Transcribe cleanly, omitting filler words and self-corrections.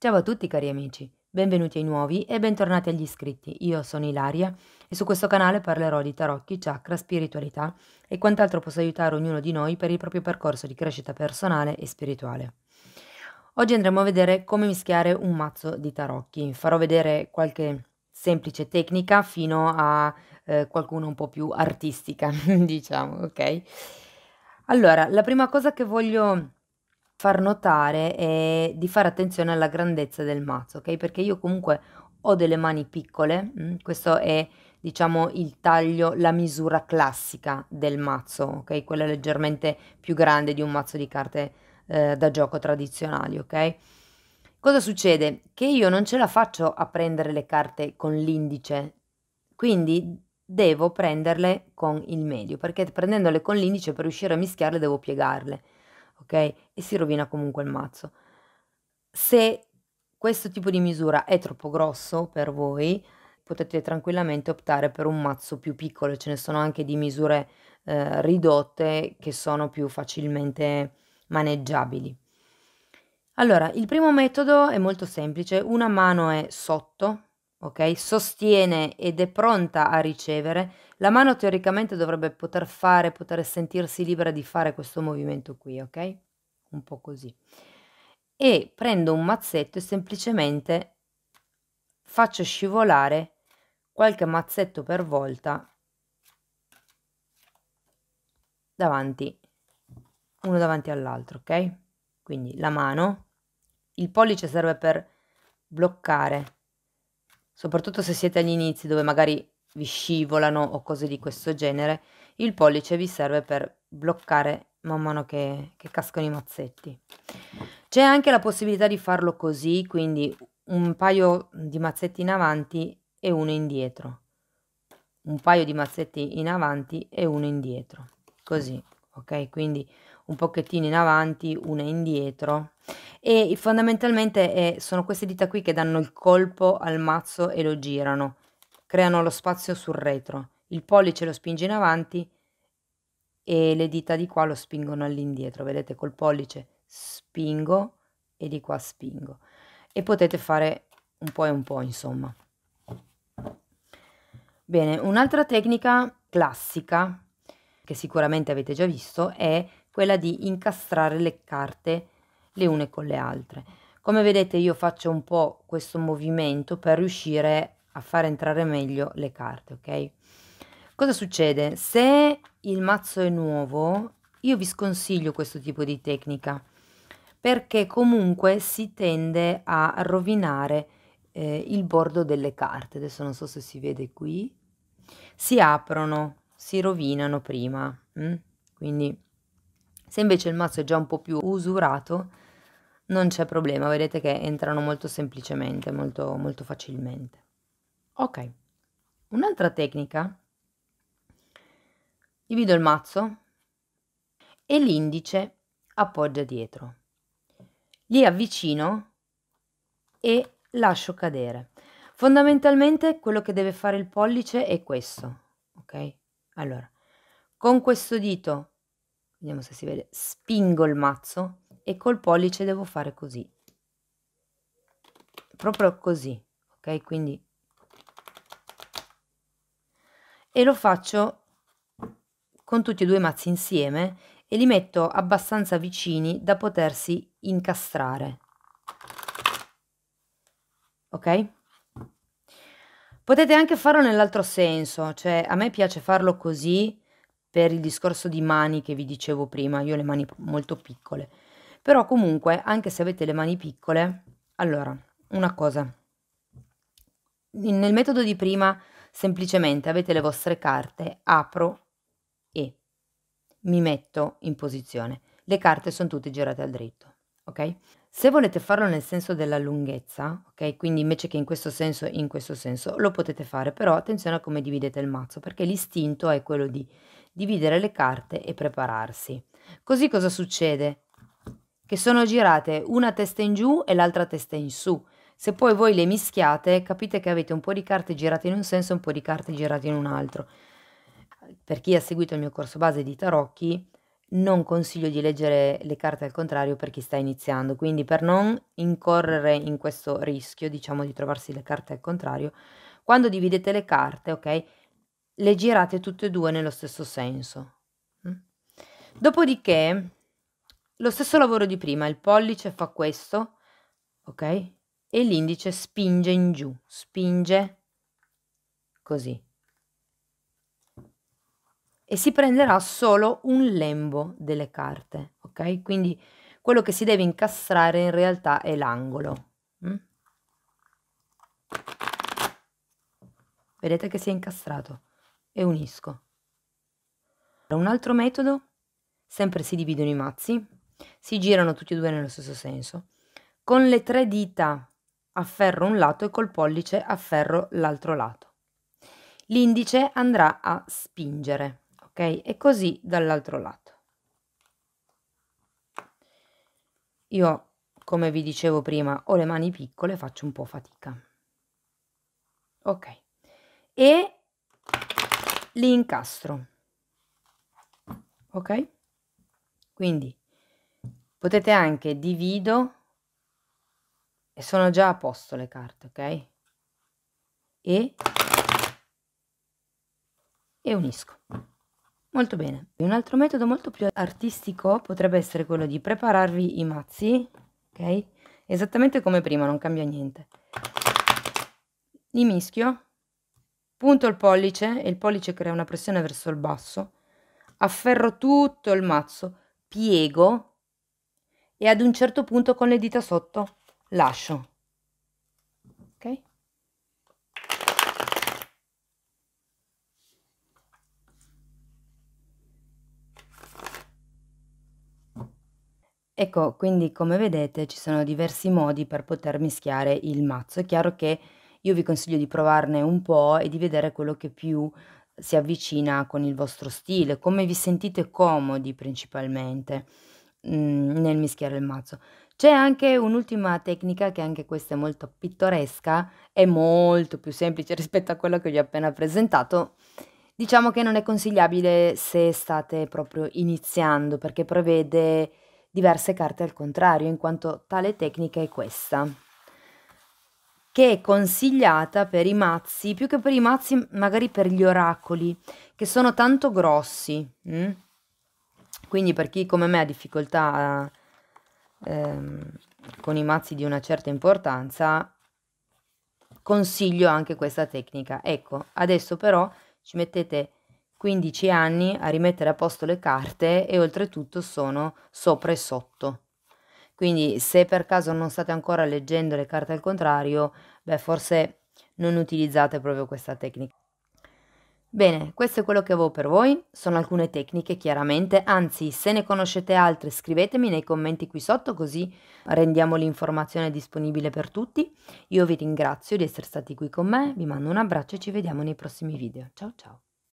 Ciao a tutti cari amici, benvenuti ai nuovi e bentornati agli iscritti. Io sono Ilaria e su questo canale parlerò di tarocchi, chakra, spiritualità e quant'altro possa aiutare ognuno di noi per il proprio percorso di crescita personale e spirituale. Oggi andremo a vedere come mischiare un mazzo di tarocchi. Farò vedere qualche semplice tecnica fino a qualcuno un po' più artistica, diciamo, ok? Allora, la prima cosa che voglio far notare è di fare attenzione alla grandezza del mazzo, ok? Perché io comunque ho delle mani piccole, questo è diciamo il taglio, la misura classica del mazzo, ok? Quella leggermente più grande di un mazzo di carte da gioco tradizionali, ok? Cosa succede? Che io non ce la faccio a prendere le carte con l'indice, quindi devo prenderle con il medio, perché prendendole con l'indice per riuscire a mischiarle devo piegarle, ok? E si rovina comunque il mazzo. Se questo tipo di misura è troppo grosso per voi, potete tranquillamente optare per un mazzo più piccolo, ce ne sono anche di misure ridotte che sono più facilmente maneggiabili. Allora, il primo metodo è molto semplice, una mano è sotto, ok? Sostiene ed è pronta a ricevere, la mano teoricamente dovrebbe poter sentirsi libera di fare questo movimento qui, ok? Un po' così. E prendo un mazzetto e semplicemente faccio scivolare qualche mazzetto per volta davanti, uno davanti all'altro, ok? Quindi la mano, il pollice serve per bloccare, soprattutto se siete agli inizi dove magari vi scivolano o cose di questo genere, il pollice vi serve per bloccare man mano che cascano i mazzetti. C'è anche la possibilità di farlo così, quindi un paio di mazzetti in avanti e uno indietro, un paio di mazzetti in avanti e uno indietro, così, ok? Quindi un pochettino in avanti, una indietro e fondamentalmente sono queste dita qui che danno il colpo al mazzo e lo girano, creano lo spazio sul retro, il pollice lo spinge in avanti e le dita di qua lo spingono all'indietro, vedete col pollice spingo e di qua spingo e potete fare un po' e un po', insomma. Bene, un'altra tecnica classica che sicuramente avete già visto è quella di incastrare le carte le une con le altre. Come vedete io faccio un po' questo movimento per riuscire a far entrare meglio le carte, ok? Cosa succede? Se il mazzo è nuovo, io vi sconsiglio questo tipo di tecnica perché comunque si tende a rovinare il bordo delle carte. Adesso non so se si vede qui. Si aprono, si rovinano prima. Quindi se invece il mazzo è già un po' più usurato, non c'è problema, vedete che entrano molto semplicemente, molto, molto facilmente. Ok, un'altra tecnica, divido il mazzo e l'indice appoggia dietro. Li avvicino e lascio cadere. Fondamentalmente quello che deve fare il pollice è questo, ok? Allora, con questo dito, vediamo se si vede, spingo il mazzo e col pollice devo fare così, proprio così, ok? Quindi e lo faccio con tutti e due i mazzi insieme e li metto abbastanza vicini da potersi incastrare, ok? Potete anche farlo nell'altro senso, cioè a me piace farlo così per il discorso di mani che vi dicevo prima, io ho le mani molto piccole, però comunque anche se avete le mani piccole, allora, una cosa, nel metodo di prima semplicemente avete le vostre carte, apro e mi metto in posizione, le carte sono tutte girate al dritto, ok? Se volete farlo nel senso della lunghezza, ok? Quindi invece che in questo senso, lo potete fare, però attenzione a come dividete il mazzo, perché l'istinto è quello di dividere le carte e prepararsi. Così cosa succede? Che sono girate una testa in giù e l'altra testa in su. Se poi voi le mischiate, capite che avete un po' di carte girate in un senso e un po' di carte girate in un altro. Per chi ha seguito il mio corso base di tarocchi, non consiglio di leggere le carte al contrario per chi sta iniziando, quindi per non incorrere in questo rischio, diciamo, di trovarsi le carte al contrario, quando dividete le carte, okay, le girate tutte e 2 nello stesso senso. Dopodiché lo stesso lavoro di prima, il pollice fa questo, okay, e l'indice spinge in giù, spinge così. E si prenderà solo un lembo delle carte, okay, quindi quello che si deve incastrare in realtà è l'angolo. Vedete che si è incastrato e unisco. Un altro metodo, sempre si dividono i mazzi, si girano tutti e 2 nello stesso senso. Con le 3 dita afferro un lato e col pollice afferro l'altro lato. L'indice andrà a spingere, ok? E così dall'altro lato. Io, come vi dicevo prima, ho le mani piccole, faccio un po' fatica. Ok. E li incastro. Ok? Quindi potete anche divido e sono già a posto le carte, ok? E unisco. Molto bene. Un altro metodo molto più artistico potrebbe essere quello di prepararvi i mazzi, ok? Esattamente come prima, non cambia niente. Li mischio, punto il pollice e il pollice crea una pressione verso il basso, afferro tutto il mazzo, piego e ad un certo punto con le dita sotto lascio. Ok? Ecco, quindi come vedete ci sono diversi modi per poter mischiare il mazzo. È chiaro che io vi consiglio di provarne un po' e di vedere quello che più si avvicina con il vostro stile, come vi sentite comodi principalmente, nel mischiare il mazzo. C'è anche un'ultima tecnica che anche questa è molto pittoresca, è molto più semplice rispetto a quello che vi ho appena presentato. Diciamo che non è consigliabile se state proprio iniziando, perché prevede diverse carte al contrario, in quanto tale tecnica è questa, che è consigliata per i mazzi, più che per i mazzi, magari per gli oracoli, che sono tanto grossi. Quindi per chi come me ha difficoltà con i mazzi di una certa importanza, consiglio anche questa tecnica. Ecco, adesso però ci mettete 15 anni a rimettere a posto le carte e oltretutto sono sopra e sotto. Quindi se per caso non state ancora leggendo le carte al contrario, beh, forse non utilizzate proprio questa tecnica. Bene, questo è quello che avevo per voi, sono alcune tecniche chiaramente, anzi se ne conoscete altre scrivetemi nei commenti qui sotto così rendiamo l'informazione disponibile per tutti. Io vi ringrazio di essere stati qui con me, vi mando un abbraccio e ci vediamo nei prossimi video. Ciao ciao!